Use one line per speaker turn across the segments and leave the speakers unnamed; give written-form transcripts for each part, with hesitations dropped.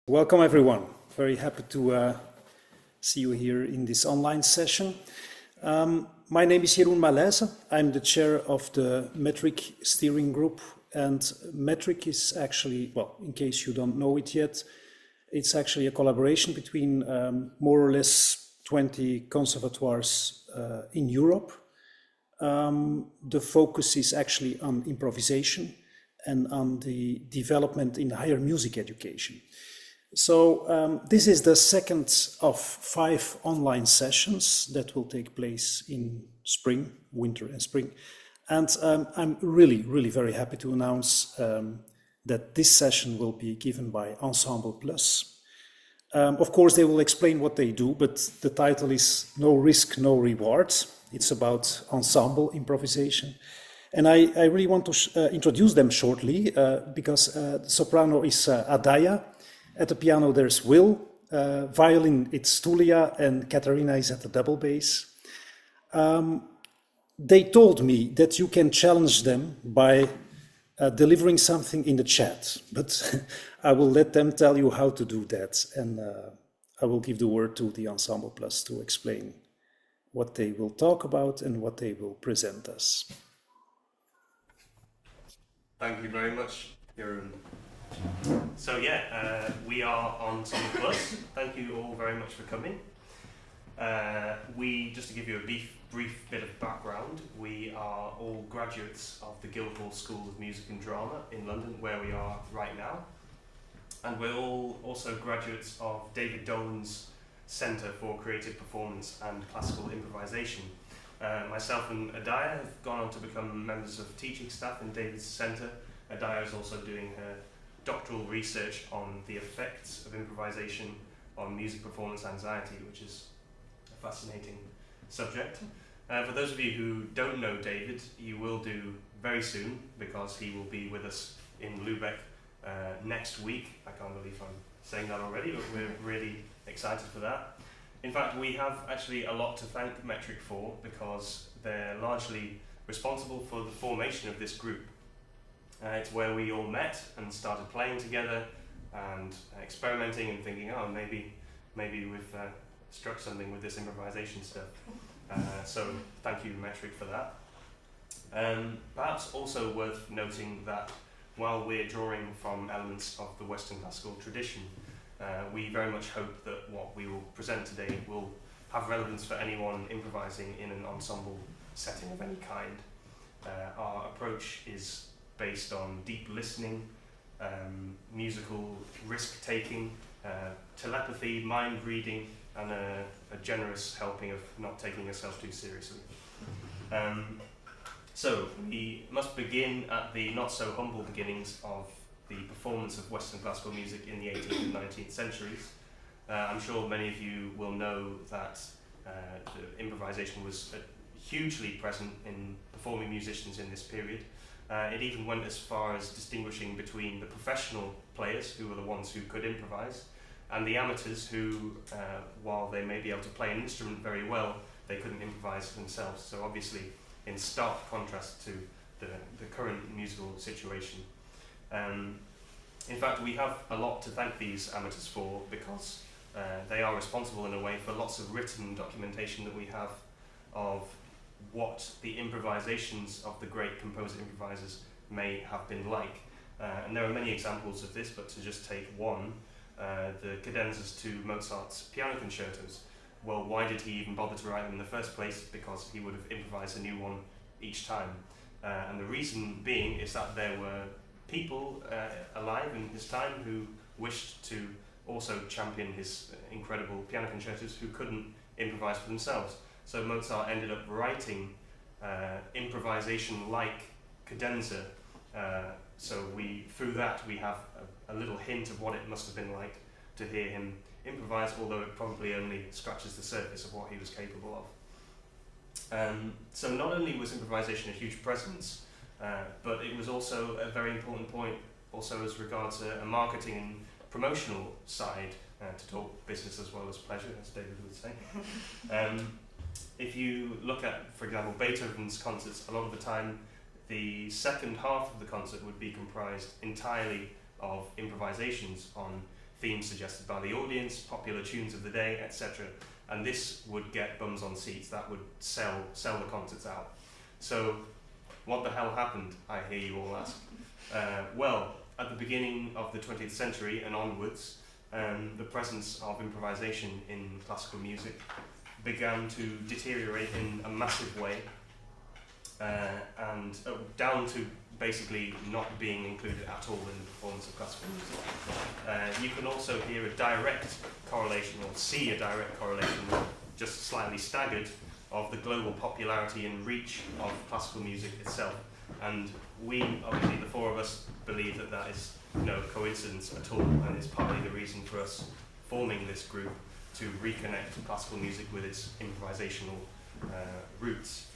Welcome everyone. Very happy to see you here in this online session. My name is Jeroen Malaise. I'm the chair of the Metric Steering Group, and Metric is actually, well, in case you don't know it yet, it's actually a collaboration between more or less 20 conservatoires in Europe. The focus is actually on improvisation and on the development in higher music education. So this is the second of 5 online sessions that will take place in spring, winter and spring. And I'm really very happy to announce that this session will be given by Ensemble Plus. Of course, they will explain what they do, but the title is No Risk, No Reward. It's about ensemble improvisation. And I really want to introduce them shortly because the soprano is Adaya. At the piano, there's Will. Violin, it's Tuulia, and Catharina is at the double bass. They told me that you can challenge them by delivering something in the chat, but I will let them tell you how to do that. And I will give the word to the Ensemble Plus to explain what they will talk about and what they will present us.
Thank you very much, Jeroen. So we are Ensemble Plus. Thank you all very much for coming. Just to give you a brief bit of background, we are all graduates of the Guildhall School of Music and Drama in London, where we are right now. And we're all also graduates of David Dolan's Centre for Creative Performance and Classical Improvisation. Myself and Adaya have gone on to become members of teaching staff in David's centre. Adaya is also doing her doctoral research on the effects of improvisation on music performance anxiety, which is a fascinating subject. For those of you who don't know David, you will do very soon, because he will be with us in Lübeck next week. I can't believe I'm saying that already, but we're really excited for that. In fact, we have actually a lot to thank Metric for, because they're largely responsible for the formation of this group. It's where we all met and started playing together and experimenting and thinking, oh, maybe we've struck something with this improvisation stuff. So thank you, Metric, for that. Perhaps also worth noting that while we're drawing from elements of the Western classical tradition, we very much hope that what we will present today will have relevance for anyone improvising in an ensemble setting of any kind. Our approach is based on deep listening, musical risk-taking, telepathy, mind reading, and a generous helping of not taking yourself too seriously. So we must begin at the not-so-humble beginnings of the performance of Western classical music in the 18th and 19th centuries. I'm sure many of you will know that the improvisation was hugely present in performing musicians in this period. It even went as far as distinguishing between the professional players, who were the ones who could improvise, and the amateurs who, while they may be able to play an instrument very well, they couldn't improvise themselves. So obviously in stark contrast to the current musical situation. In fact, we have a lot to thank these amateurs for, because they are responsible in a way for lots of written documentation that we have of what the improvisations of the great composer-improvisers may have been like. And there are many examples of this, but to just take one, the cadenzas to Mozart's piano concertos. Well, why did he even bother to write them in the first place? Because he would have improvised a new one each time. And the reason being is that there were people alive in his time who wished to also champion his incredible piano concertos who couldn't improvise for themselves. So Mozart ended up writing improvisation-like cadenza. So through that we have a little hint of what it must have been like to hear him improvise, although it probably only scratches the surface of what he was capable of. So not only was improvisation a huge presence, but it was also a very important point also as regards a marketing and promotional side, to talk business as well as pleasure, as David would say. If you look at, for example, Beethoven's concerts, a lot of the time the second half of the concert would be comprised entirely of improvisations on themes suggested by the audience, popular tunes of the day, etc. And this would get bums on seats. That would sell the concerts out. So, what the hell happened? I hear you all ask. Well, at the beginning of the 20th century and onwards, the presence of improvisation in classical music began to deteriorate in a massive way, and down to basically not being included at all in the performance of classical music. You can also hear a direct correlation, or see a direct correlation, just slightly staggered, of the global popularity and reach of classical music itself. And we, obviously the four of us, believe that that is no coincidence at all, and it's partly the reason for us forming this group, to reconnect classical music with its improvisational roots.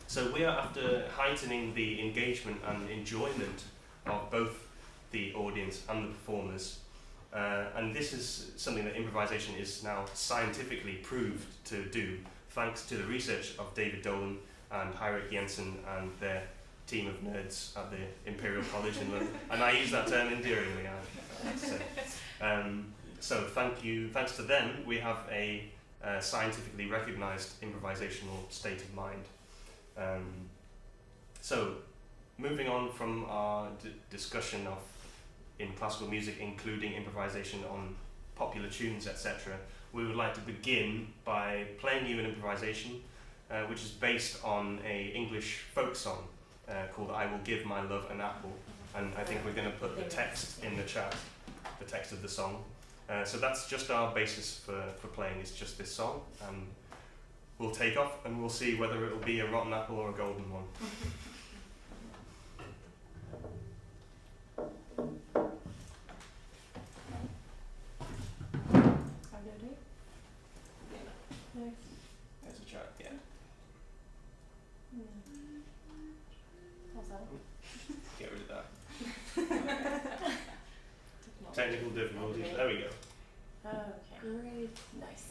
So we are after heightening the engagement and enjoyment of both the audience and the performers. And this is something that improvisation is now scientifically proved to do, thanks to the research of David Dolan and Heinrich Jensen and their team of nerds at the Imperial College in London. And I use that term endearingly, I have to say. So thanks to them, we have a scientifically recognised improvisational state of mind. So, moving on from our discussion of in classical music, including improvisation on popular tunes, etc., we would like to begin by playing you an improvisation which is based on an English folk song called "I Will Give My Love an Apple," and I think we're going to put the text in the chat, the text of the song. So that's just our basis for playing, it's just this song, and we'll take off and we'll see whether it'll be a rotten apple or a golden one. There's a chat, yeah. Get rid of that. Technical difficulties, okay. There we go.
Okay. Great. Nice.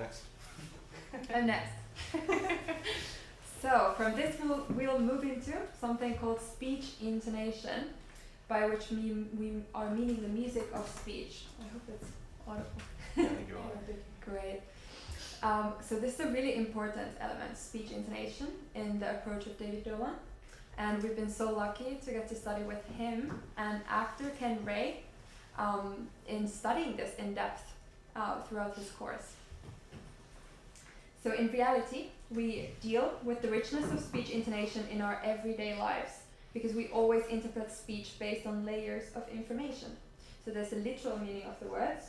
next?
I'm next. So from this we'll move into something called speech intonation, by which we are meaning the music of speech. I hope it's audible.
Yeah, I think you're right.
Great. So this is a really important element, speech intonation, in the approach of David Dolan. And we've been so lucky to get to study with him and actor Ken Ray in studying this in depth throughout his course. So in reality, we deal with the richness of speech intonation in our everyday lives because we always interpret speech based on layers of information. So there's a literal meaning of the words,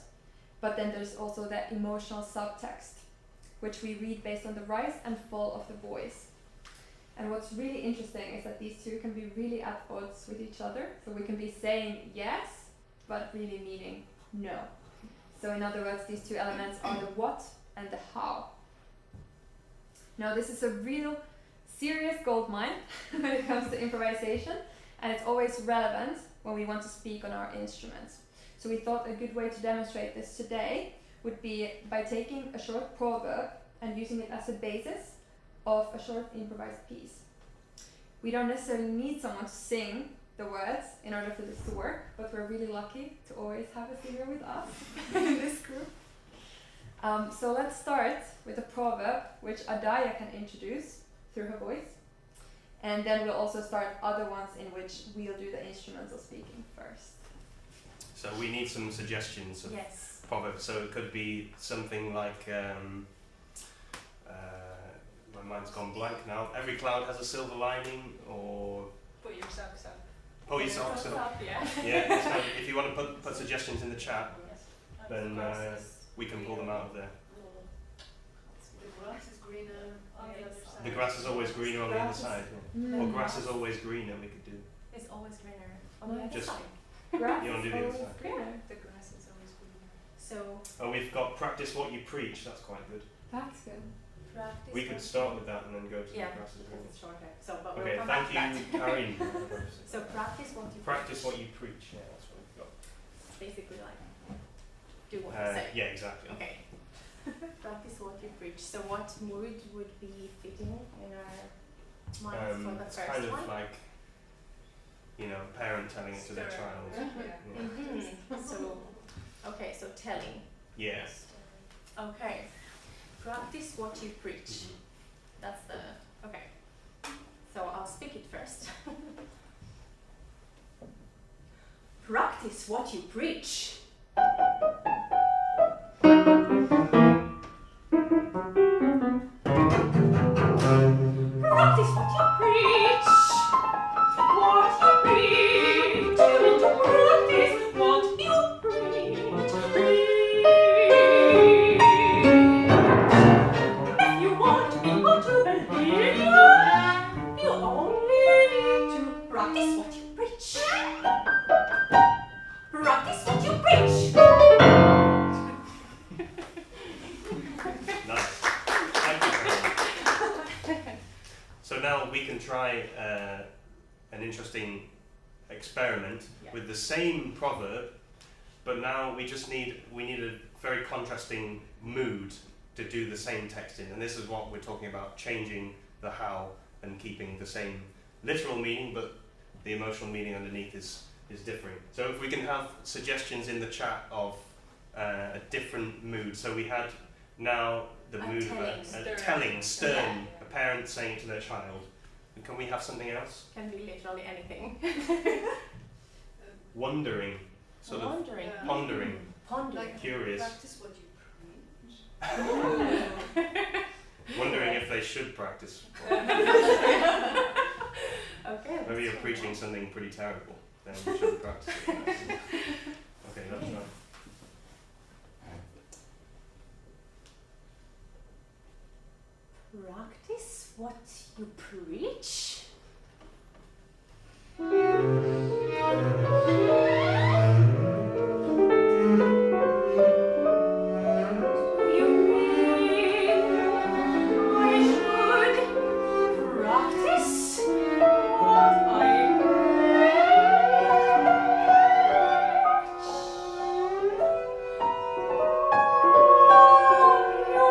but then there's also the emotional subtext, which we read based on the rise and fall of the voice. And what's really interesting is that these two can be really at odds with each other. So we can be saying yes, but really meaning no. So in other words, these two elements are the what and the how. Now this is a real serious goldmine when it comes to improvisation, and it's always relevant when we want to speak on our instruments. So we thought a good way to demonstrate this today would be by taking a short proverb and using it as a basis of a short improvised piece. We don't necessarily need someone to sing the words in order for this to work, but we're really lucky to always have a singer with us in this group. So let's start with a proverb which Adaya can introduce through her voice, and then we'll also start other ones in which we'll do the instrumental speaking first.
So we need some suggestions of
Yes.
proverbs. So it could be something like, my mind's gone blank now. Every cloud has a silver lining, or
Put your socks up.
pull your socks up.
Yeah.
Yeah, so if you want to put suggestions in the chat,
Yes.
then we can pull them out of there.
The grass is greener on the other side.
The grass is always greener on the other side. Yeah. Or
Mm.
grass is always greener, we could do.
It's always greener on the other
Just-
side.
Grass
You wanna do
is
the other
always
side?
greener.
The grass is always greener. So
Oh, we've got practice what you preach. That's quite good.
That's good.
practice.
We could start with that and then go to
Yeah,
the grass is greener.
it's shorter. So, but
Okay,
we'll come
thank
back to
you, Karin.
So practice what you
Practice
preach.
what you preach. Yeah, that's what we've got.
Basically, like do what you say.
Yeah, exactly.
Okay. Practice what you preach. So what mood would be fitting in our minds for the
It's
first
kind
one?
of like, you know, a parent telling it to their child. Yeah.
Mhm. So, okay, so telling.
Yeah.
Okay. Practice what you preach.
Mhm.
That's the, okay. So I'll speak it first. Practice what you preach. Practice what you preach. What you preach. You need to practice what you preach. If you want people to believe you, you only need to practice what you preach. Practice what you preach.
Nice. Thank you, Karin. So now we can try an interesting experiment
Yeah.
with the same proverb, but now we need a very contrasting mood to do the same text in, and this is what we're talking about: changing the how and keeping the same literal meaning, but the emotional meaning underneath is differing. So if we can have suggestions in the chat of a different mood. So we had now the
A
mood of
telling,
a
stern.
telling, stern,
Yeah.
a parent saying to their child. And can we have something else?
Can be literally anything.
Wondering, sort of
Wondering.
pondering,
Pondering.
curious,
Practice what you preach.
wondering if they should practice.
Okay.
Maybe you're preaching something pretty terrible, then you shouldn't practice it. Okay, that's right.
Practice what you preach. You mean I should practice what I preach? You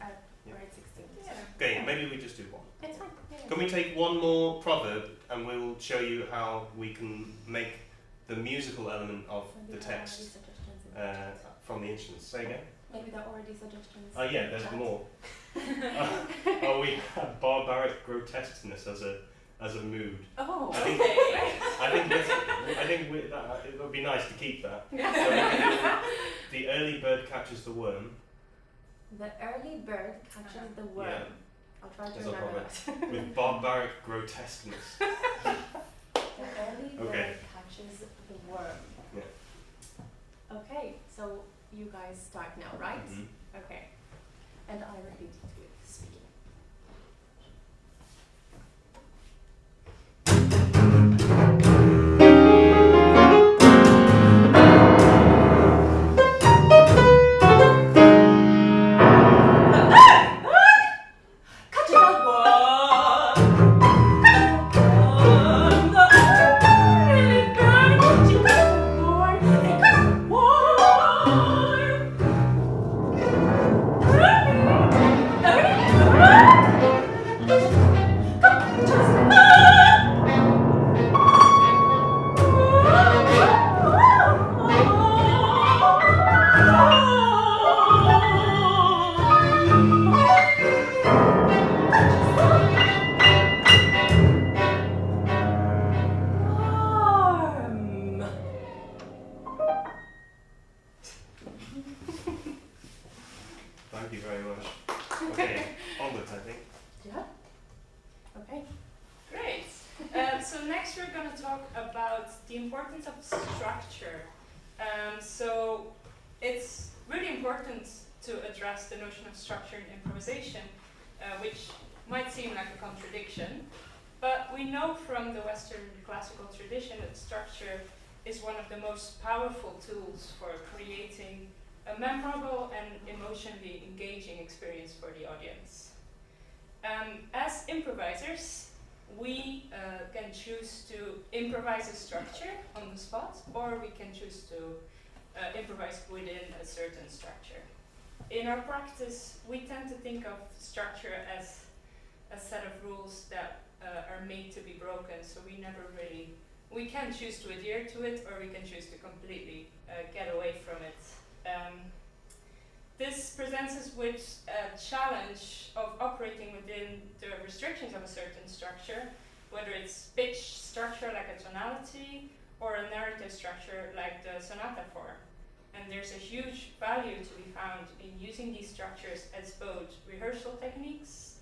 Alright, 16.
Okay, maybe we just do one.
It's fine.
Can we take one more proverb and we'll show you how we can make the musical element of the text from the instruments? Say again?
Maybe there are already suggestions.
Oh yeah, there's more. We have barbaric grotesqueness as a mood.
Oh,
I think-
okay.
I think it would be nice to keep that. So the early bird catches the worm.
The early bird catches the worm.
Yeah.
I'll try to
There's a
remember
proverb.
that.
With barbaric grotesqueness.
The early bird
Okay.
catches the worm.
Yeah.
Okay, so you guys start now, right?
Mhm.
Okay. And I repeat it with speaking.
Thank you very much. Okay, onwards I think.
Yeah? Okay.
Great. So next we're going to talk about the importance of structure. So it's really important to address the notion of structure in improvisation, which might seem like a contradiction, but we know from the Western classical tradition that structure is one of the most powerful tools for creating a memorable and emotionally engaging experience for the audience. As improvisers, we can choose to improvise a structure on the spot, or we can choose to improvise within a certain structure. In our practice, we tend to think of structure as a set of rules that are made to be broken, so we can choose to adhere to it, or we can choose to completely get away from it. This presents us with a challenge of operating within the restrictions of a certain structure, whether it's pitch structure like a tonality, or a narrative structure like the sonata form. And there's a huge value to be found in using these structures as both rehearsal techniques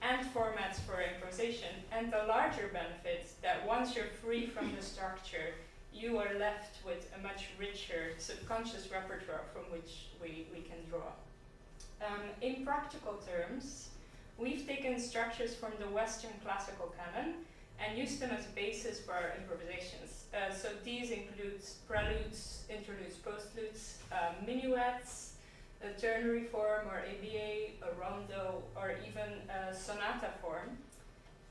and formats for improvisation, and the larger benefit that once you're free from the structure, you are left with a much richer subconscious repertoire from which we can draw. In practical terms, we've taken structures from the Western classical canon and used them as a basis for our improvisations. So these include preludes, interludes, postludes, minuets, a ternary form or ABA, a rondo, or even a sonata form.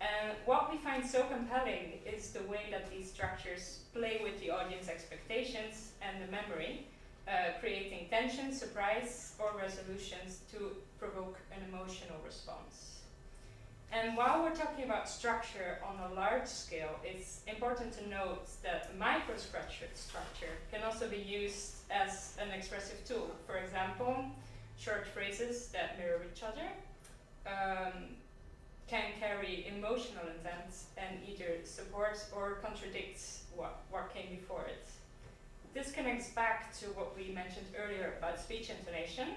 And what we find so compelling is the way that these structures play with the audience expectations and the memory, creating tension, surprise, or resolutions to provoke an emotional response. And while we're talking about structure on a large scale, it's important to note that microstructured structure can also be used as an expressive tool. For example, short phrases that mirror each other can carry emotional intent and either supports or contradicts what came before it. This connects back to what we mentioned earlier about speech intonation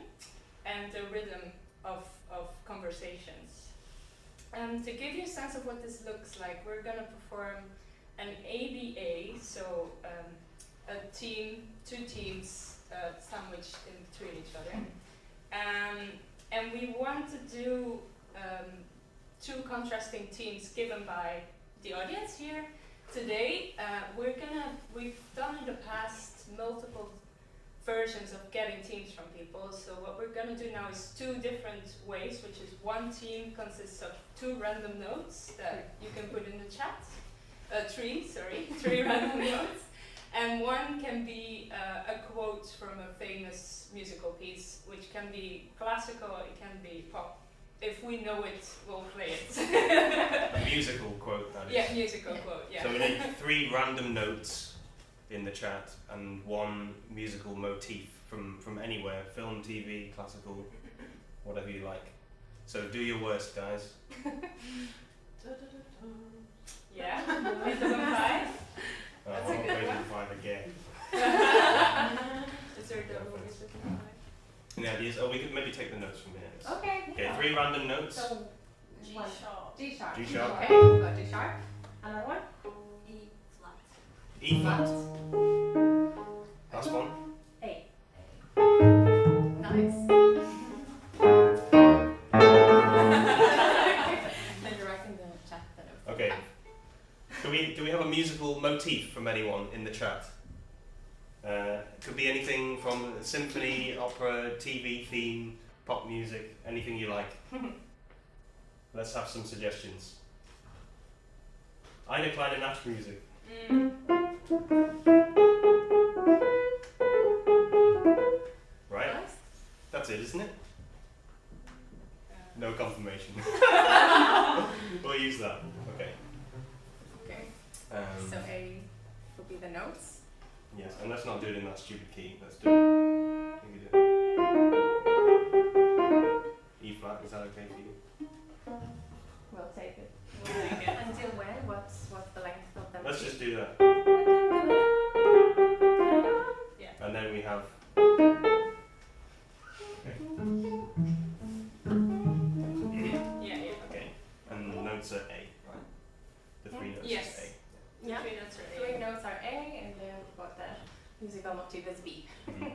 and the rhythm of conversations. To give you a sense of what this looks like, we're going to perform an ABA, so a team, two teams sandwiched in between each other. And we want to do two contrasting teams given by the audience here. Today, we've done in the past multiple versions of getting teams from people. So what we're gonna do now is two different ways, which is one team consists of two random notes that you can put in the chat. Three random notes. And one can be a quote from a famous musical piece, which can be classical, it can be pop. If we know it, we'll play it.
A musical quote, that is.
Yeah, musical quote, yeah.
So we need 3 random notes in the chat and 1 musical motif from anywhere, film, TV, classical, whatever you like. So do your worst, guys.
Yeah, Beethoven 5.
That's
a good
Beethoven
one.
5 again.
Is there double Beethoven 5?
And the idea is, we could maybe take the notes from here.
Okay.
Okay, 3 random notes.
So
G
one.
sharp.
G sharp.
G sharp.
Okay, we've got G sharp. Another one.
E flat.
E flat. Last one.
A. Nice. Then you're writing the chat the notes.
Okay. Do we have a musical motif from anyone in the chat? Could be anything from symphony, opera, TV theme, pop music, anything you like. Let's have some suggestions. Eine kleine Nachtmusik. Right?
Nice.
That's it, isn't it? No confirmation. We'll use that. Okay.
Okay.
Um,
So A will be the notes.
yes, and let's not do it in that stupid key. Let's do it. We can do it. E flat, is that okay for you?
We'll take it.
We'll take it.
Until when? What's the length of them?
Let's just do that.
Yeah.
And then we have.
Yeah, yeah.
Okay. And the notes are A, right? The 3 notes
Yes.
is A.
Yeah.
Three notes are A.
3 notes are A, and then we've got the musical motif is B.
Mhm.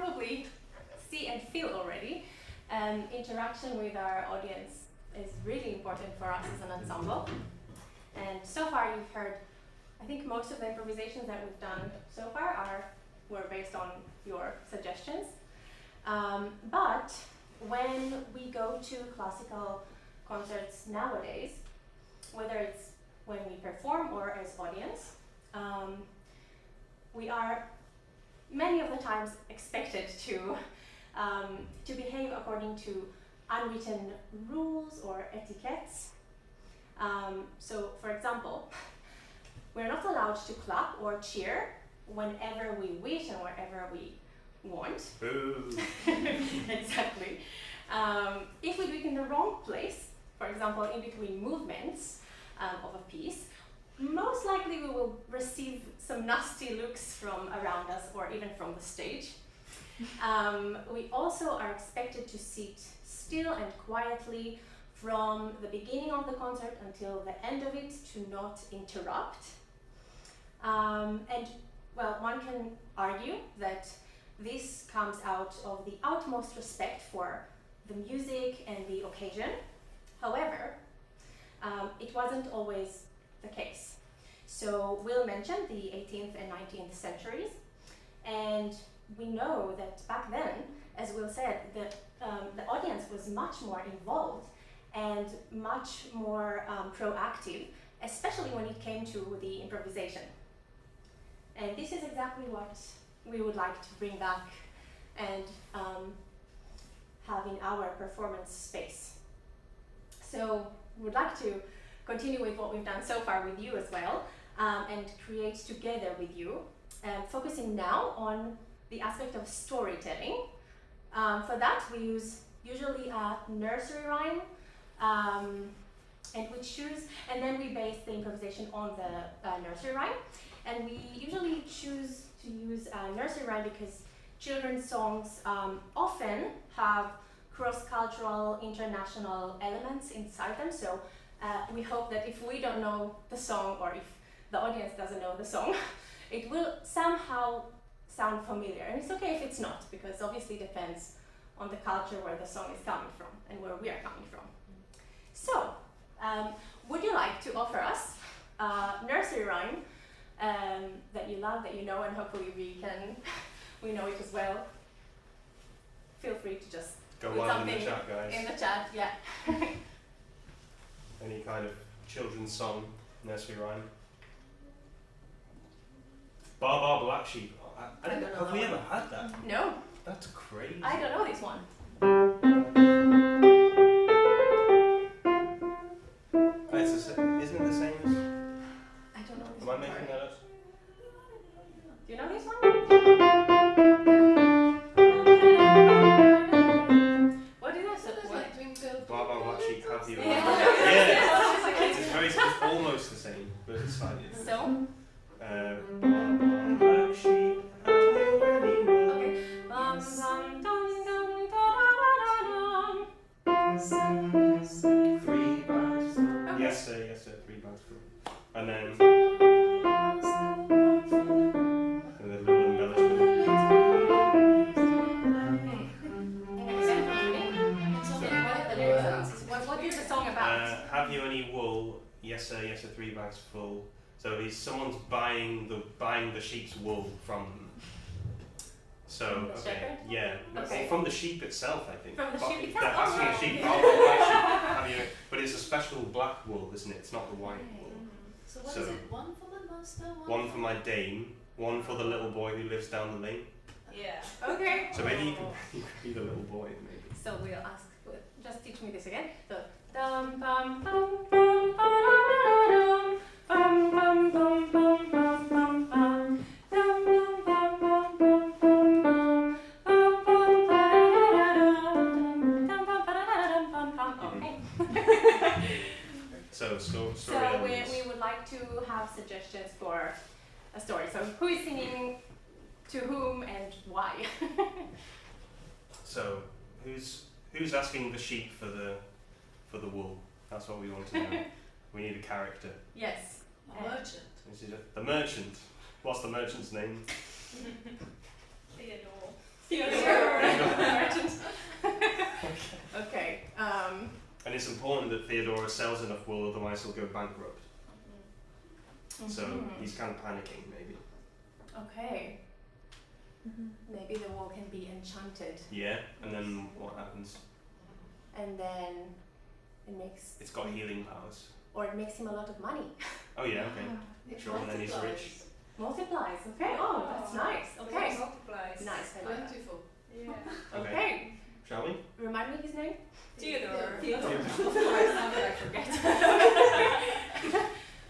probably see and feel already, interaction with our audience is really important for us as an ensemble. And so far you've heard, I think most of the improvisations that we've done so far were based on your suggestions. But when we go to classical concerts nowadays, whether it's when we perform or as audience, we are many of the times expected to behave according to unwritten rules or etiquettes. So, for example, we're not allowed to clap or cheer whenever we wish and wherever we want.
Boo.
Exactly. If we do it in the wrong place, for example, in between movements of a piece, most likely we will receive some nasty looks from around us or even from the stage. We also are expected to sit still and quietly from the beginning of the concert until the end of it, to not interrupt. And well, one can argue that this comes out of the utmost respect for the music and the occasion. However, it wasn't always the case. So we'll mention the 18th and 19th centuries, and we know that back then, as Will said, the audience was much more involved and much more proactive, especially when it came to the improvisation. And this is exactly what we would like to bring back and have in our performance space. So we would like to continue with what we've done so far with you as well, and create together with you, focusing now on the aspect of storytelling. For that we use usually a nursery rhyme, and we choose, and then we base the improvisation on the nursery rhyme. And we usually choose to use a nursery rhyme because children's songs often have cross-cultural, international elements inside them. So we hope that if we don't know the song, or if the audience doesn't know the song, it will somehow sound familiar. And it's okay if it's not, because obviously it depends on the culture where the song is coming from and where we are coming from. So, would you like to offer us a nursery rhyme that you love, that you know, and hopefully we know it as well? Feel free to just
Go
put
wild in
something
the chat, guys.
in the chat, yeah.
Any kind of children's song, nursery rhyme. Bar Bar Black Sheep. I don't know. Have we ever had that?
No,
That's crazy.
I don't know this one.
Isn't it the same as?
I don't know this
Am I
one.
making
Sorry.
that up?
Do you know this one? What is that?
Bar Bar Black Sheep, have you?
Yeah.
Yeah. It's almost the same, but it's slightly different.
So?
Bar Bar Black Sheep, have you any more?
Okay.
Three bags full.
Okay.
Yes sir, 3 bags full. And then a little embellishment.
What is the song about?
Have you any wool? Yes sir, 3 bags full. So someone's buying the sheep's wool from them. So
The
okay,
shepherd?
yeah,
Okay.
from the sheep itself, I think.
From the
But
sheep itself?
There has to be a
Oh,
sheep.
right.
Oh, black sheep. Have you? But it's a special black wool, isn't it? It's not the white wool.
So what
So-
is it? One for my master,
One for my dame, one for the little boy who lives down the lane.
Yeah.
Okay.
So maybe you could be the little boy, maybe.
So we'll ask. Just teach me this again. So dum bum bum bum ba-da-da-dum, bum bum bum bum bum bum bum, dum bum bum bum bum bum bum, bum bum ba-da-da-dum, dum bum ba-da-da-dum, bum bum. Okay.
So story
So
elements.
we would like to have suggestions for a story. So who is singing to whom and why?
So who's asking the sheep for the wool? That's what we want to know. We need a character.
Yes.
A merchant.
This is the merchant. What's the merchant's name?
Theodore.
Theodore merchant. Okay.
And it's important that Theodora sells enough wool, otherwise he'll go bankrupt. So he's kind of panicking, maybe.
Okay. Maybe the wool can be enchanted,
Yeah, and then what happens?
and then it makes.
It's got healing powers.
Or it makes him a lot of money.
Oh yeah, okay. Sure, and then he's rich.
Multiplies. Okay. Oh, that's nice. Okay.
Multiplies.
Nice. I like that.
Plentiful.
Yeah.
Okay.
Shall we?
Remind me his name.
Theodore.
Theodore. Of course, now that I forget.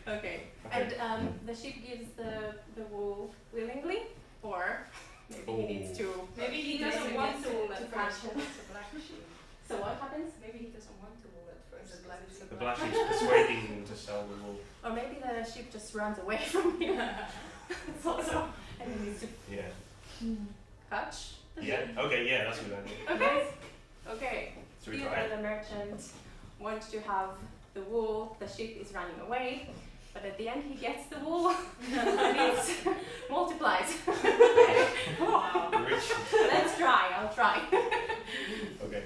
Okay. And the sheep gives the wool willingly, or maybe he needs to.
Maybe he doesn't want to wool at first.
fashion.
It's a black sheep.
So what happens?
Maybe he doesn't want to wool at first.
It's a black sheep.
The black sheep's persuading him to sell the wool.
Or maybe the sheep just runs away from him. It's also, and he needs to
Yeah.
catch the
Yeah.
sheep.
Okay. Yeah, that's a good idea.
Okay. Okay.
Should we
Theodore
try it?
the merchant wants to have the wool. The sheep is running away, but at the end he gets the wool and it multiplies.
Wow.
Rich.
Let's try. I'll try.
Okay.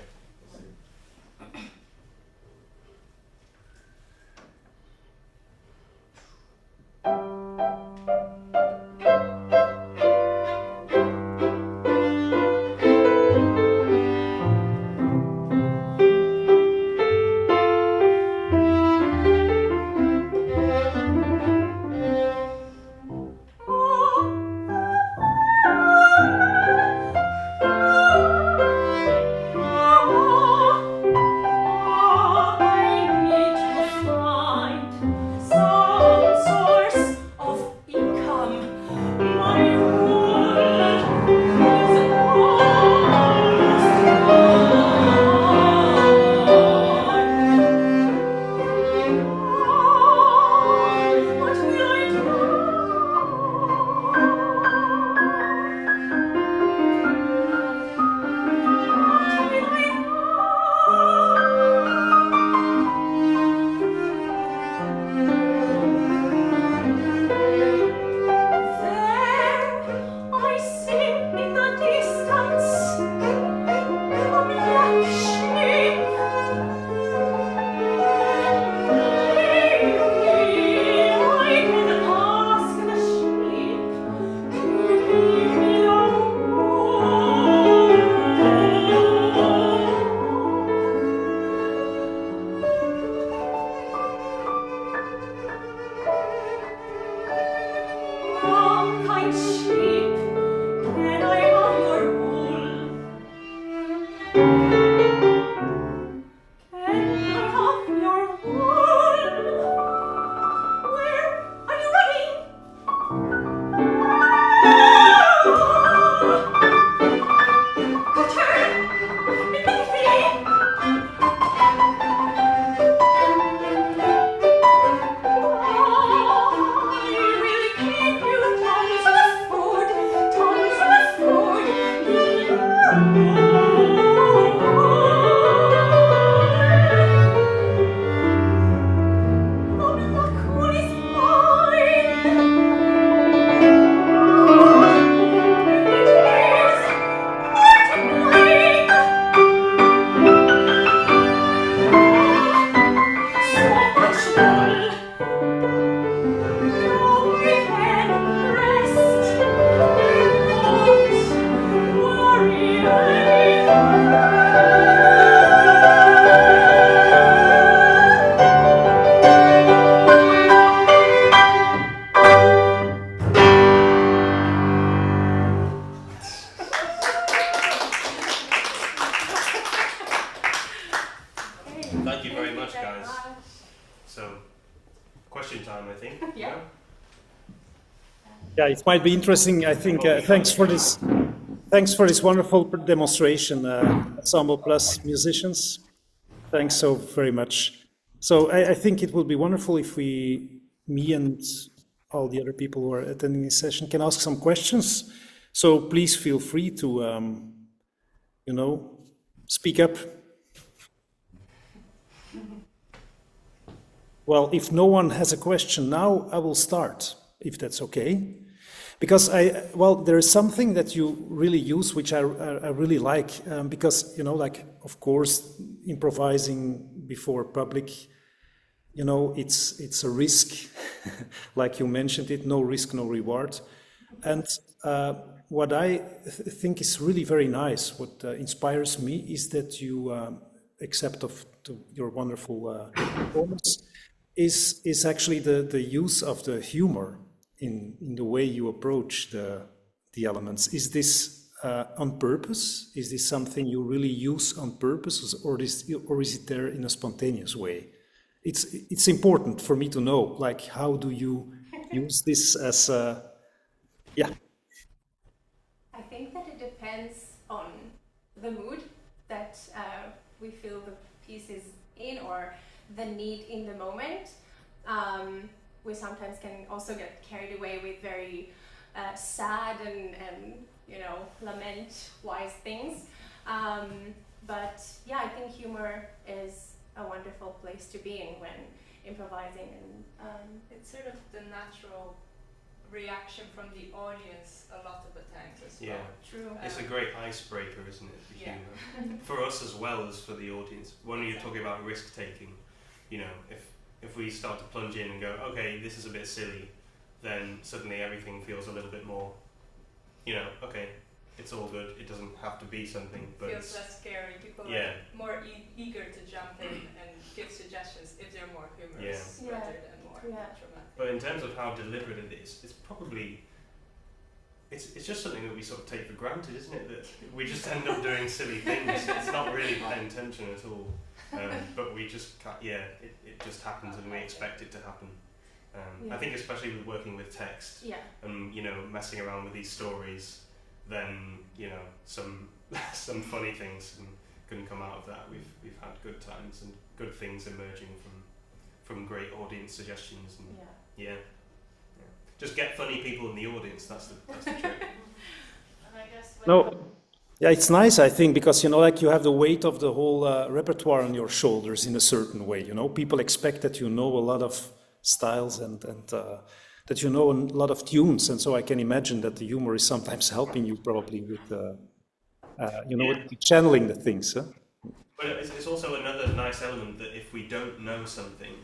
Thank you very much, guys. So, question time, I think.
Yeah.
Yeah, it might be interesting. I think. Thanks for this. Thanks for this wonderful demonstration, Ensemble Plus musicians. Thanks so very much. So I think it will be wonderful if me and all the other people who are attending this session can ask some questions. So please feel free to, speak up. Well, if no one has a question now, I will start, if that's okay. because there is something that you really use, which I really like, because, like, of course, improvising before public, it's a risk, like you mentioned it, no risk, no reward. And what I think is really very nice, what inspires me, is that you, except to your wonderful performance, is actually the use of the humor in the way you approach the elements. Is this on purpose? Is this something you really use on purpose, or is it there in a spontaneous way? It's important for me to know, like, how do you use this as a, yeah.
I think that it depends on the mood that we feel the piece is in, or the need in the moment. We sometimes can also get carried away with very sad and lament-wise things. But yeah, I think humor is a wonderful place to be in when improvising, and
it's sort of the natural reaction from the audience a lot of the times as well.
Yeah,
true.
It's a great icebreaker, isn't it? The humour for us as well as for the audience. When you're talking about risk taking, if we start to plunge in and go, okay, this is a bit silly, then suddenly everything feels a little bit more, okay, it's all good. It doesn't have to be something, but
feels less scary. People are more eager to jump in and give suggestions if they're more humorous rather than more dramatic.
But in terms of how deliberate it is, it's probably it's just something that we sort of take for granted, isn't it? That we just end up doing silly things. It's not really by intention at all, but we just can't, it just happens, and we expect it to happen. I think especially with working with text, and messing around with these stories, then some funny things can come out of that. We've had good times and good things emerging from great audience suggestions, and just get funny people in the audience. That's the trick.
And I guess
It's nice, I think, because like you have the weight of the whole repertoire on your shoulders in a certain way. People expect that you know a lot of styles and that you know a lot of tunes, and so I can imagine that the humor is sometimes helping you probably with with channeling the things. Huh?
But it's also another nice element that if we don't know something,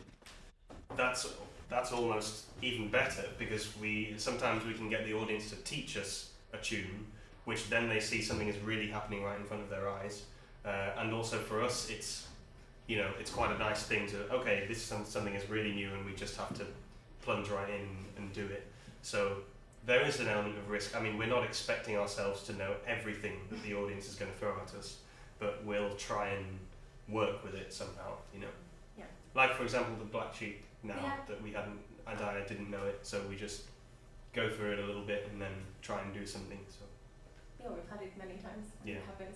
that's almost even better, because sometimes we can get the audience to teach us a tune, which then they see something is really happening right in front of their eyes, and also for us it's quite a nice thing to, okay, this something is really new and we just have to plunge right in and do it. So there is an element of risk. I mean, we're not expecting ourselves to know everything that the audience is going to throw at us, but we'll try and work with it somehow,
Yeah.
Like, for example, the Black Sheep that we hadn't, Adaya didn't know it, so we just go through it a little bit and then try and do something. So
yeah, we've had it many times.
Yeah.
It happens,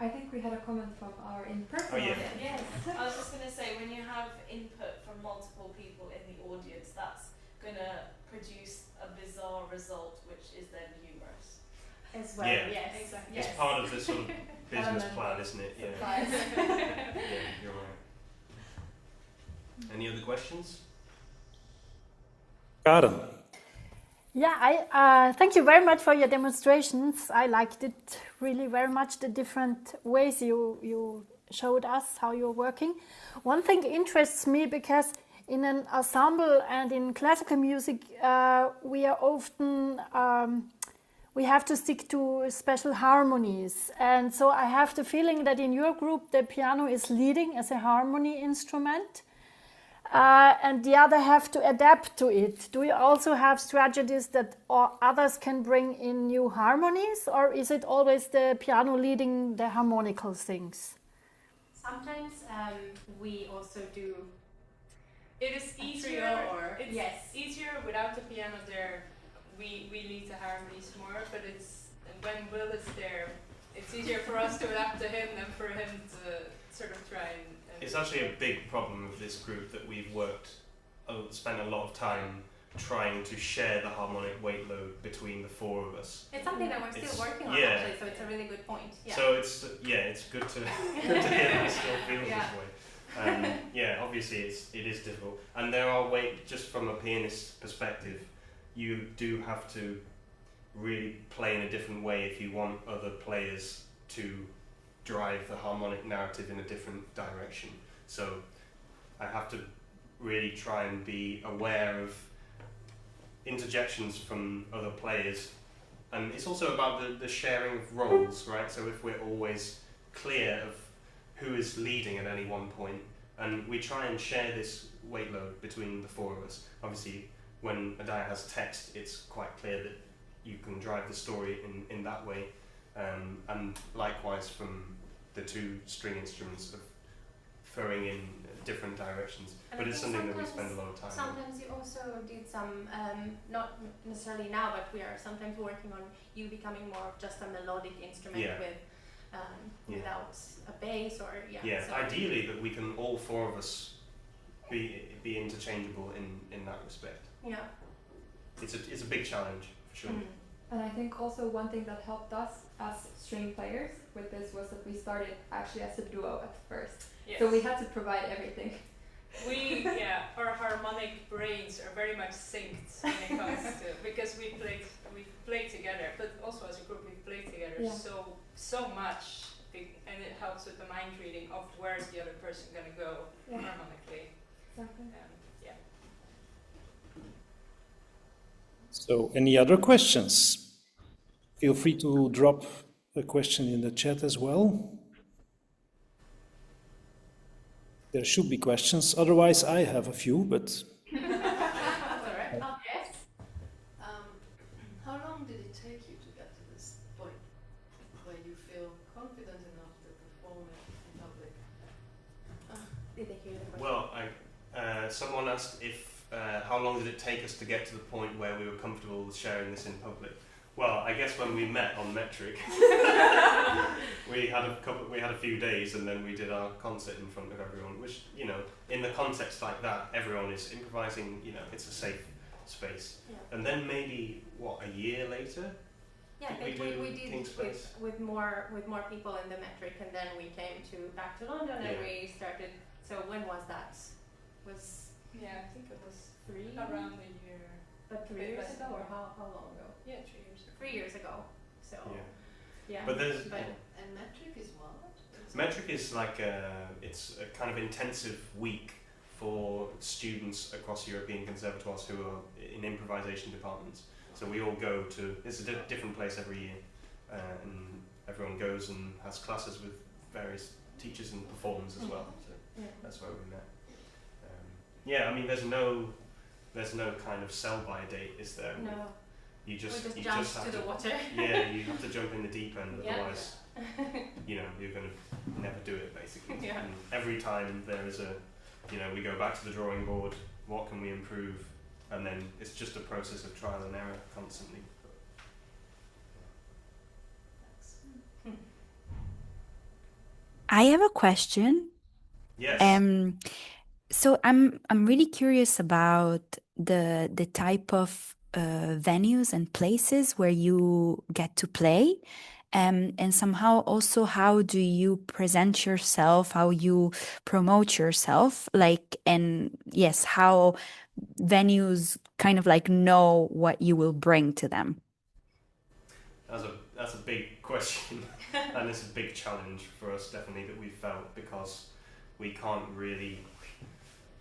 I think we had a comment from our in-person
Oh, yeah.
audience.
Yes, I was just going to say, when you have input from multiple people in the audience, that's going to produce a bizarre result, which is then humorous.
As well,
Yeah.
yes.
Exactly.
it's
Yes.
part of the sort of business
Element
plan,
of
isn't it?
surprise.
Yeah, you're right. Any other questions?
Karen.
Yeah, I thank you very much for your demonstrations. I liked it really very much, the different ways you showed us how you're working. One thing interests me, because in an ensemble and in classical music, we are often, we have to stick to special harmonies. And so I have the feeling that in your group, the piano is leading as a harmony instrument. And the other have to adapt to it. Do you also have strategies that others can bring in new harmonies, or is it always the piano leading the harmonical things?
Sometimes we also do.
It is easier. It's easier without the piano there. We lead the harmonies more, but when Will is there, it's easier for us to adapt to him than for him to sort of try and.
It's actually a big problem of this group that we've spent a lot of time trying to share the harmonic weight load between the four of us.
It's something that we're still working on, actually, so it's a really good point. Yeah.
So it's good to hear that it still feels this way. Obviously it is difficult, and there are just from a pianist's perspective, you do have to really play in a different way if you want other players to drive the harmonic narrative in a different direction. So I have to really try and be aware of interjections from other players. And it's also about the sharing of roles, right? So if we're always clear of who is leading at any one point, and we try and share this weight load between the four of us. Obviously, when Adaya has text, it's quite clear that you can drive the story in that way. And likewise from the two string instruments of throwing in different directions.
And
but
I
it's
think
something that we spend a lot of time on.
Sometimes you also did some, not necessarily now, but we are sometimes working on you becoming more of just a melodic instrument with without a bass or so
ideally that we can all four of us be interchangeable in that respect.
Yeah.
It's a big challenge for sure.
And I think also one thing that helped us as string players with this was that we started actually as a duo at first.
Yes.
So we had to provide everything.
Our harmonic brains are very much synced when it comes to, because we played together, but also as a group we played together so much, and it helps with the mind reading of where's the other person gonna go harmonically.
Exactly.
So, any other questions? Feel free to drop a question in the chat as well. There should be questions, otherwise I have a few, but...
That's all right. Yes.
How long did it take you to get to this point where you feel confident enough to perform it in public?
Did they hear the question?
Well, someone asked if how long did it take us to get to the point where we were comfortable with sharing this in public? Well, I guess when we met on Metric, we had a few days, and then we did our concert in front of everyone. Which, you know, in the context like that, everyone is improvising. You know, it's a safe space.
Yeah.
And then maybe a year later.
Yeah, I think we did with more people in the Metric, and then we came back to London and we started. So when was that?
I think it was
3
around a year.
But 3 years ago, or how long ago?
Yeah, 3 years ago.
3 years ago. So yeah.
But there's
And Metric is what?
Metric is like it's a kind of intensive week for students across European Conservatoires who are in improvisation departments. So we all go to, it's a different place every year, and everyone goes and has classes with various teachers and performers as well. So that's where we met. I mean, there's no kind of sell-by date, is there?
No.
You just
jump
have
to the water.
You have to jump in the deep end, otherwise, you're going to never do it, basically.
Yeah.
And every time there is we go back to the drawing board, what can we improve? And then it's just a process of trial and error constantly.
I have a question.
Yes.
So I'm really curious about the type of venues and places where you get to play, and somehow also how do you present yourself, how you promote yourself, how venues kind of like know what you will bring to them.
That's a big question, and it's a big challenge for us, definitely, that we've felt, because we can't really.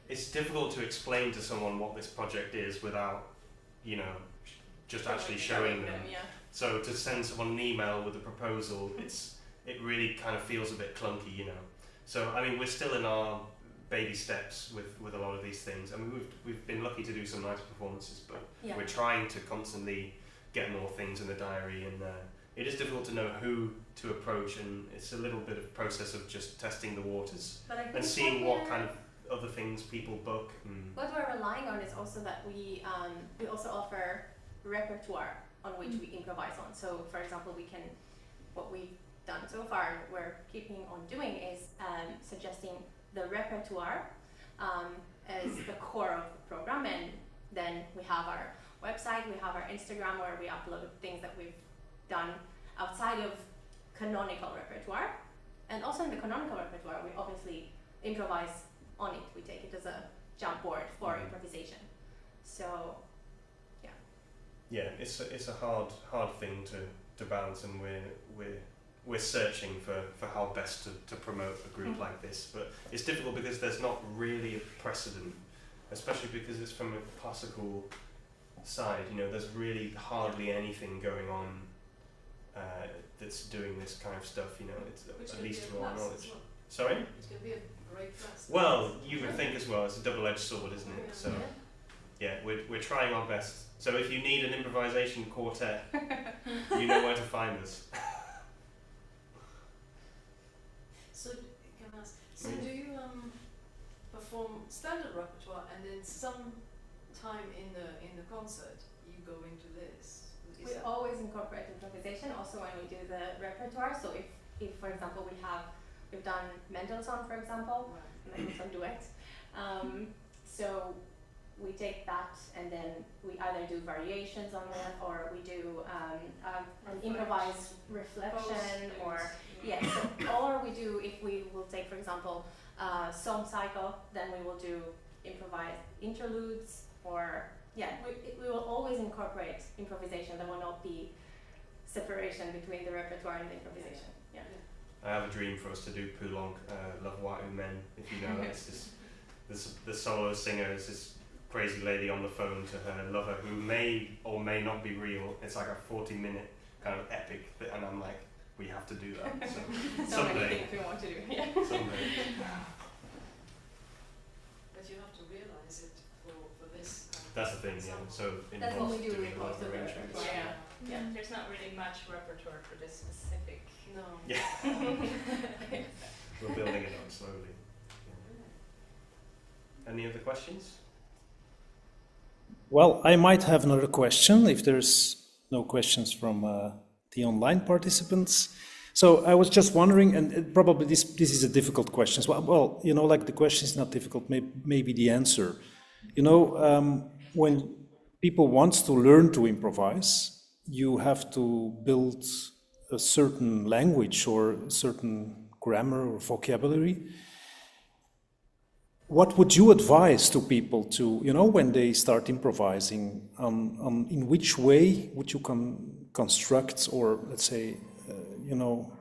It's difficult to explain to someone what this project is without, just actually showing them. So to send someone an email with a proposal, it really kind of feels a bit clunky, So I mean, we're still in our baby steps with a lot of these things. I mean, we've been lucky to do some nice performances, but we're trying to constantly get more things in the diary, and it is difficult to know who to approach, and it's a little bit of process of just testing the waters and seeing what kind of other things people book.
What we're relying on is also that we also offer repertoire on which we improvise on. So, for example, what we've done so far, we're keeping on doing is suggesting the repertoire as the core of the program, and then we have our website, we have our Instagram where we upload things that we've done outside of canonical repertoire, and also in the canonical repertoire we obviously improvise on it. We take it as a jump board for improvisation. So
yeah, it's a hard thing to balance, and we're searching for how best to promote a group like this. But it's difficult because there's not really a precedent, especially because it's from a classical side. You know, there's really hardly anything going on that's doing this kind of stuff. You know, it's at least to our knowledge. Sorry?
It's going to be a great class.
Well, you would think as well. It's a double-edged sword, isn't it? So, yeah, we're trying our best. So if you need an improvisation quartet, you know where to find us.
So, can I ask, so do you perform standard repertoire and then some time in the concert you go into this?
We always incorporate improvisation also when we do the repertoire. So if for example we've done Mendelssohn, for example, Mendelssohn duet. So we take that and then we either do variations on that, or we do an improvised reflection, or or we do, if we will take for example song cycle, then we will do improvised interludes, or we will always incorporate improvisation. There will not be separation between the repertoire and the improvisation. Yeah.
I have a dream for us to do Poulenc, La Voix Humaine, if you know. It's the solo singer is this crazy lady on the phone to her lover who may or may not be real. It's like a 40-minute kind of epic, and I'm like, we have to do that. So
so many things we want to do. Yeah.
Someday.
But you have to realize it for this.
That's the thing, yeah. So
that's what we do
doing
with
a lot
most
of
of the
arrangements.
repertoire. Yeah.
There's not really much repertoire for this specific.
No.
Yeah. We're building it up slowly. Any other questions?
Well, I might have another question if there's no questions from the online participants. So I was just wondering, and probably this is a difficult question. Well, you know, like the question is not difficult, maybe the answer. You know, when people want to learn to improvise, you have to build a certain language or a certain grammar or vocabulary. What would you advise to people to, you know, when they start improvising, in which way would you construct, or let's say, you know,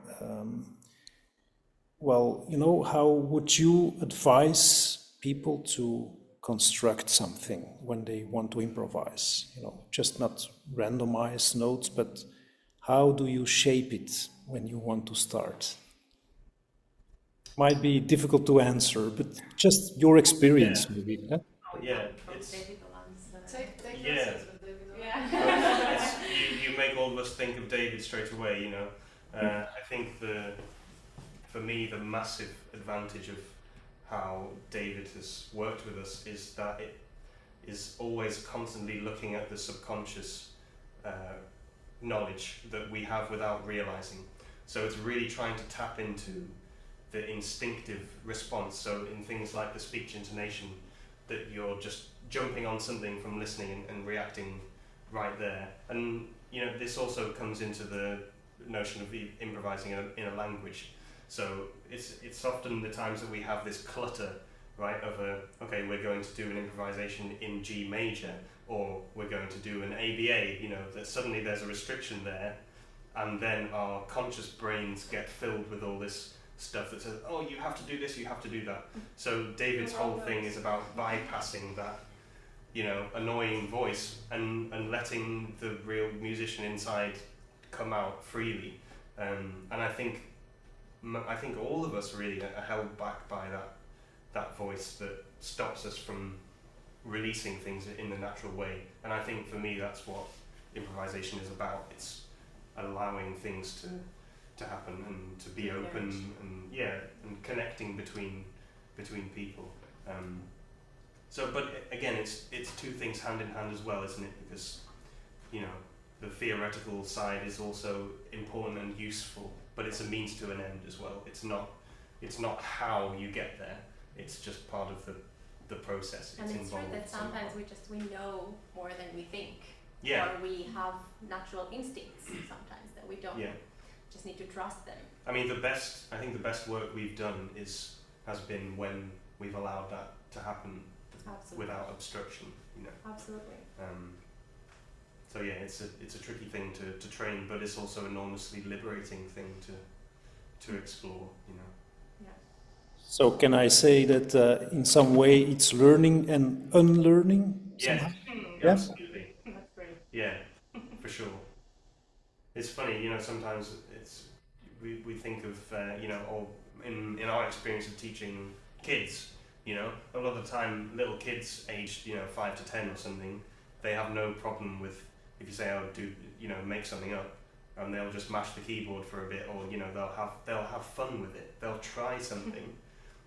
well, you know, how would you advise people to construct something when they want to improvise? You know, just not randomize notes, but how do you shape it when you want to start? Might be difficult to answer, but just your experience, maybe. Huh?
Yeah,
Take
yeah.
lessons with David.
You make all of us think of David straight away, you know. I think for me, the massive advantage of how David has worked with us is that it is always constantly looking at the subconscious knowledge that we have without realizing. So it's really trying to tap into the instinctive response. So in things like the speech intonation, that you're just jumping on something from listening and reacting right there. And you know, this also comes into the notion of improvising in a language. So it's often the times that we have this clutter, right, of okay, we're going to do an improvisation in G major, or we're going to do an ABA, you know, that suddenly there's a restriction there, and then our conscious brains get filled with all this stuff that says, oh, you have to do this, you have to do that. So David's whole thing is about bypassing that, you know, annoying voice and letting the real musician inside come out freely. And I think all of us really are held back by that voice that stops us from releasing things in the natural way. And I think for me that's what improvisation is about. It's allowing things to happen and to be open and connecting between people. But again, it's two things hand in hand as well, isn't it? Because, you know, the theoretical side is also important and useful, but it's a means to an end as well. It's not how you get there. It's just part of the process.
And it's true that sometimes we know more than we think. Yeah. Or we have natural instincts sometimes that we don't. Yeah. Just need to trust them.
I mean, I think the best work we've done has been when we've allowed that to happen. Absolutely. Without obstruction, you know.
Absolutely.
So So yeah, it's a tricky thing to train, but it's also an enormously liberating thing to explore, you know.
Yeah.
So can I say that in some way it's learning and unlearning somehow? Yeah.
Absolutely.
That's great.
Yeah, for sure. It's funny, you know, sometimes we think of, you know, or in our experience of teaching kids, you know, a lot of the time little kids aged, you know, 5 to 10 or something, they have no problem with, if you say, oh, make something up, and they'll just mash the keyboard for a bit, or, you know, they'll have fun with it, they'll try something.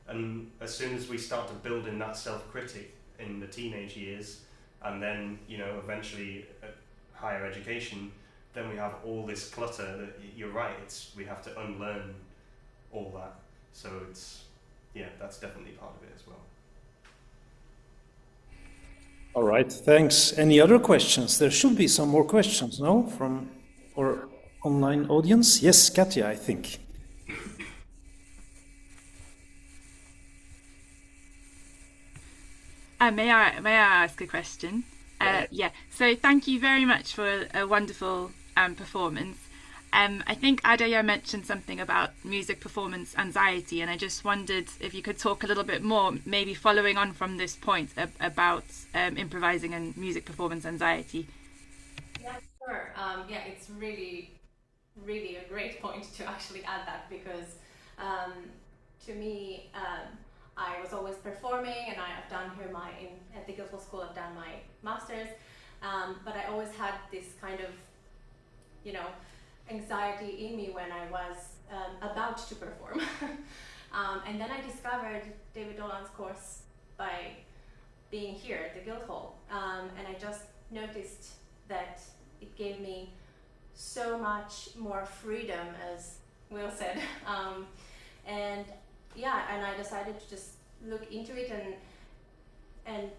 And as soon as we start to build in that self-critic in the teenage years, and then, you know, eventually at higher education, then we have all this clutter that you're right, we have to unlearn all that. So that's definitely part of it as well.
All right, thanks. Any other questions? There should be some more questions, no? From our online audience? Yes, Katja, I think.
May I ask a question? So thank you very much for a wonderful performance. I think Adaya mentioned something about music performance anxiety, and I just wondered if you could talk a little bit more, maybe following on from this point, about improvising and music performance anxiety.
Yeah, sure. It's really, really a great point to actually add that, because to me, I was always performing, and I've done here at the Guildhall School, I've done my master's, but I always had this kind of, you know, anxiety in me when I was about to perform. And then I discovered David Dolan's course by being here at the Guildhall, and I just noticed that it gave me so much more freedom, as Will said, and I decided to just look into it, and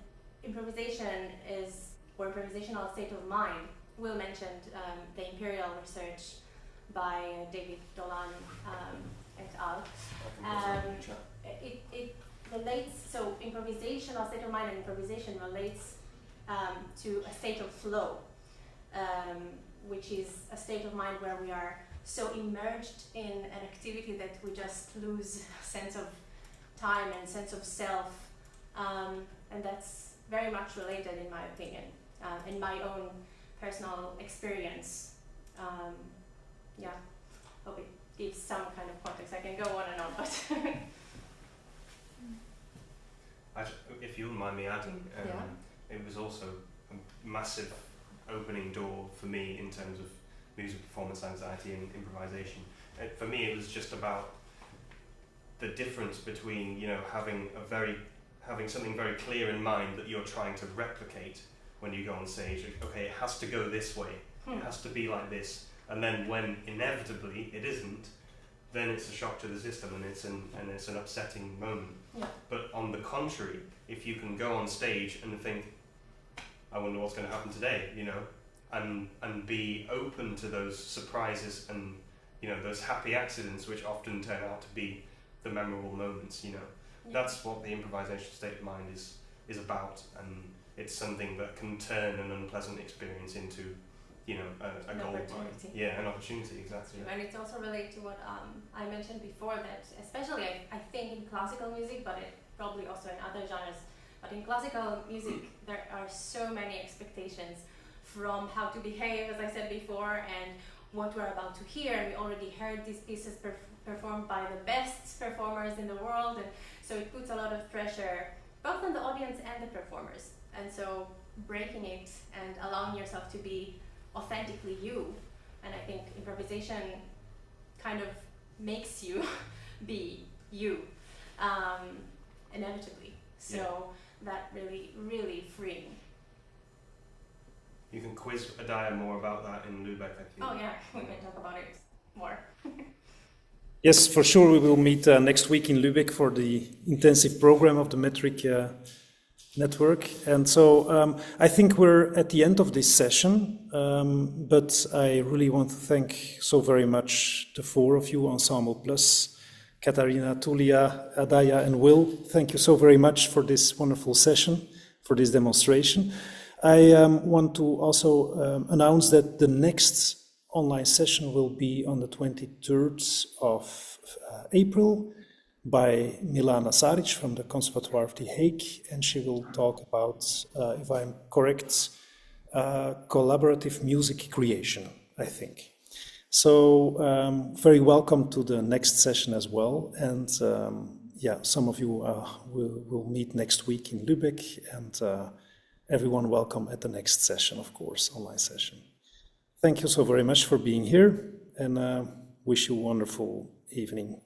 improvisational state of mind. Will mentioned the Imperial research by David Dolan et al. It relates, so improvisational state of mind and improvisation relates to a state of flow, which is a state of mind where we are so immersed in an activity that we just lose sense of time and sense of self, and that's very much related, in my opinion, in my own personal experience. Hope it gives some kind of context. I can go on and on, but
if you wouldn't mind me adding, it was also a massive opening door for me in terms of music performance anxiety and improvisation. For me, it was just about the difference between, you know, having something very clear in mind that you're trying to replicate when you go on stage. Okay, it has to go this way, it has to be like this, and then when inevitably it isn't, then it's a shock to the system, and it's an upsetting moment.
Yeah.
But on the contrary, if you can go on stage and think, I wonder what's going to happen today, you know, and be open to those surprises and, you know, those happy accidents which often turn out to be the memorable moments, you know. Yeah. That's what the improvisation state of mind is about, and it's something that can turn an unpleasant experience into, you know, a gold mine. Yeah, an opportunity, exactly.
And it's also related to what I mentioned before, that especially I think in classical music, but it probably also in other genres, but in classical music there are so many expectations from how to behave, as I said before, and what we're about to hear. And we already heard these pieces performed by the best performers in the world, and so it puts a lot of pressure both on the audience and the performers. And so breaking it and allowing yourself to be authentically you, and I think improvisation kind of makes you be you, inevitably. So that really, really freeing.
You can quiz Adaya more about that in Lübeck, I think.
Oh yeah, we can talk about it more.
Yes, for sure. We will meet next week in Lübeck for the intensive program of the Metric Network. And so I think we're at the end of this session, but I really want to thank so very much the four of you, Ensemble Plus, Catharina, Tuulia, Adaya, and Will. Thank you so very much for this wonderful session, for this demonstration. I want to also announce that the next online session will be on the 23rd of April by Milana Saric from the Conservatoire of The Hague, and she will talk about, if I'm correct, collaborative music creation, I think. So very welcome to the next session as well, and yeah, some of you will meet next week in Lübeck, and everyone welcome at the next session, of course, online session. Thank you so very much for being here, and wish you a wonderful evening.